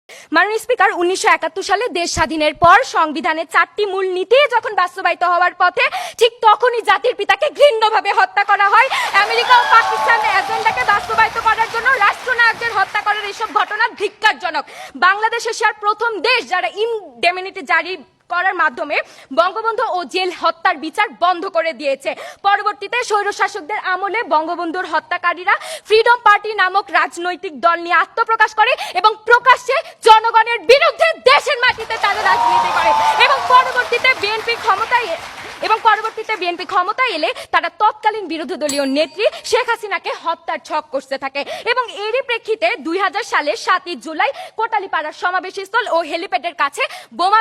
মাননীয় স্পিকার 1971 সালে দেশ স্বাধীনের পর সংবিধানের 4টি মূল নীতি যখন বাস্তবায়িত হওয়ার পথে ঠিক তখনই জাতির পিতাকে ঘৃণ্যভাবে হত্যা করা হয়। আমেরিকা ও পাকিস্তানের এজেন্ডাকে বাস্তবায়িত করার জন্য রাষ্ট্রনায়কদের হত্যা করার এসব ঘটনা ধিক্কারজনক। বাংলাদেশ এশিয়ার প্রথম দেশ যারা ইনডেমনিটি জারি করার মাধ্যমে বঙ্গবন্ধু ও জেল হত্যার বিচার বন্ধ করে দিয়েছে। পরবর্তীতে স্বৈরশাসকদের আমলে বঙ্গবন্ধুর হত্যাকারীরা ফ্রিডম পার্টি নামক রাজনৈতিক দল নিয়ে আত্মপ্রকাশ করে এবং প্রকাশ্যে জনগণের বিরুদ্ধে দেশের মাটিতে তারা রাজনীতি করে এবং পরবর্তীতে বিএনপি ক্ষমতায় এলে তারা তৎকালীন বিরোধী দলীয় নেত্রী শেখ হাসিনাকে হত্যার ছক করতে থাকে এবং এরই প্রেক্ষিতে 2000 সালের 7ই জুলাই কোটালীপাড়ার সমাবেশস্থল ও হেলিপ্যাডের কাছে বোমা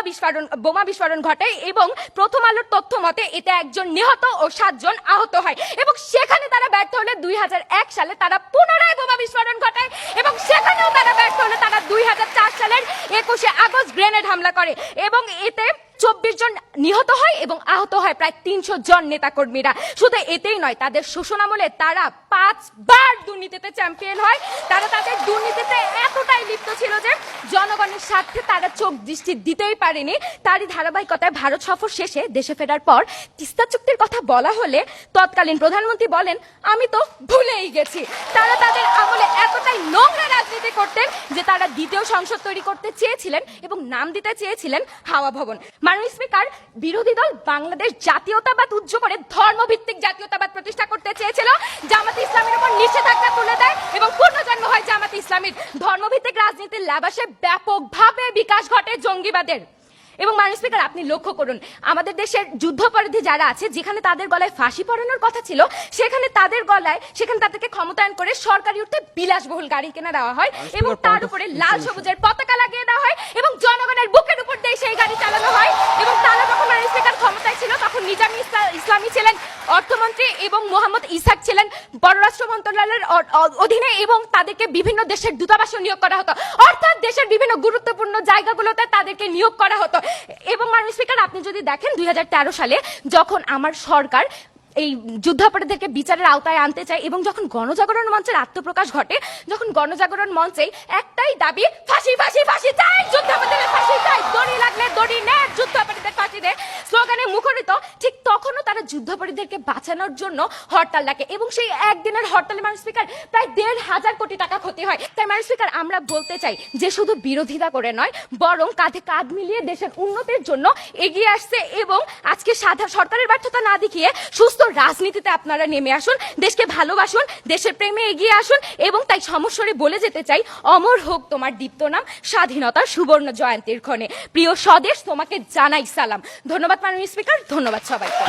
বিস্ফোরণ ঘটে এবং প্রথম আলোর তথ্য মতে এতে একজন নিহত ও 7 জন আহত হয় এবং সেখানে তারা ব্যর্থ হলে 2001 সালে তারা পুনরায় বোমা বিস্ফোরণ ঘটায় এবং সেখানেও তারা ব্যর্থ হলে তারা 2004 সালের 21শে আগস্ট গ্রেনেড হামলা করে এবং এতে 24 জন নিহত হয় এবং আহত হয় প্রায় 300 জন নেতাকর্মীরা। শুধু এতেই নয়, তাদের শোষণ আমলে তারা 5 বার দুর্নীতিতে চ্যাম্পিয়ন হয়। তারা তাদের দুর্নীতিতে এতটাই লিপ্ত ছিল যে জনগণের স্বার্থে তারা চোখ দৃষ্টি দিতেই পারেনি। তারই ধারাবাহিকতায় ভারত সফর শেষে দেশে ফেরার পর তিস্তা চুক্তির কথা বলা হলে তৎকালীন প্রধানমন্ত্রী বলেন, আমি তো ভুলেই গেছি। তারা তাদের আমলে এতটাই নোংরা রাজনীতি করতেন যে তারা দ্বিতীয় সংসদ তৈরি করতে চেয়েছিলেন এবং নাম দিতে চেয়েছিলেন হাওয়া ভবন। মাননীয় স্পিকার, বিরোধী দল বাংলাদেশ জাতীয়তাবাদ উজ্জ্ব করে ধর্মভিত্তিক জাতীয়তাবাদ প্রতিষ্ঠা করতে চেয়েছিল। জামাতে ইসলামের উপর নিষেধাজ্ঞা তুলে দেয় এবং পুনর্জন্ম হয় জামাতে ইসলামীর। ধর্মভিত্তিক রাজনীতির লাবাসে ব্যাপকভাবে বিকাশ ঘটে জঙ্গিবাদের। এবং মাননীয় স্পিকার, আপনি লক্ষ্য করুন, আমাদের দেশের যুদ্ধাপরাধী যারা আছে, যেখানে তাদের গলায় ফাঁসি পড়ানোর কথা ছিল, সেখানে তাদেরকে ক্ষমতায়ন করে সরকারি অর্থে বিলাসবহুল গাড়ি কিনে দেওয়া হয় এবং তার উপরে লাল সবুজের পতাকা লাগিয়ে দেওয়া হয় এবং জনগণের বুকের উপর দিয়ে সেই গাড়ি চালানো হয়। এবং তারা যখন মাননীয় স্পিকার ক্ষমতায় ছিল তখন নিজামী ইসলামী ছিলেন অর্থমন্ত্রী এবং মোহাম্মদ ইসাক ছিলেন পররাষ্ট্র মন্ত্রণালয়ের অধীনে এবং তাদেরকে বিভিন্ন দেশের দূতাবাসে নিয়োগ করা হতো, অর্থাৎ দেশের বিভিন্ন গুরুত্বপূর্ণ জায়গাগুলোতে তাদেরকে নিয়োগ করা হতো। এবং মাননীয় স্পিকার, আপনি যদি দেখেন 2013 সালে যখন আমার সরকার এই যুদ্ধাপরাধীদেরকে বিচারের আওতায় আনতে চায় এবং যখন গণজাগরণ মঞ্চের আত্মপ্রকাশ ঘটে, যখন গণজাগরণ মঞ্চে একটাই দাবি, ফাঁসি ফাঁসি ফাঁসি চাই, যুদ্ধাপরাধীদের ফাঁসি চাই, দড়ি লাগলে দড়ি নে, যুদ্ধাপরাধীদের ফাঁসি দে স্লোগানে মুখরিত, ঠিক তখনও তারা যুদ্ধাপরাধীদেরকে বাঁচানোর জন্য হরতাল ডাকে এবং সেই একদিনের হরতালে মাননীয় স্পিকার প্রায় 1,500 কোটি টাকা ক্ষতি হয়। তাই মাননীয় স্পিকার, আমরা বলতে চাই যে শুধু বিরোধিতা করে নয়, বরং কাঁধে কাঁধ মিলিয়ে দেশের উন্নতির জন্য এগিয়ে আসছে এবং আজকে সরকারের ব্যর্থতা না দেখিয়ে সুস্থ রাজনীতিতে আপনারা নেমে আসুন, দেশকে ভালোবাসুন, দেশের প্রেমে এগিয়ে আসুন। এবং তাই সমস্বরে বলে যেতে চাই, অমর হোক তোমার দীপ্ত নাম, স্বাধীনতার সুবর্ণ জয়ন্তীর ক্ষণে। প্রিয় স্বদেশ, তোমাকে জানাই সালাম। ধন্যবাদ মাননীয় স্পিকার, ধন্যবাদ সবাইকে।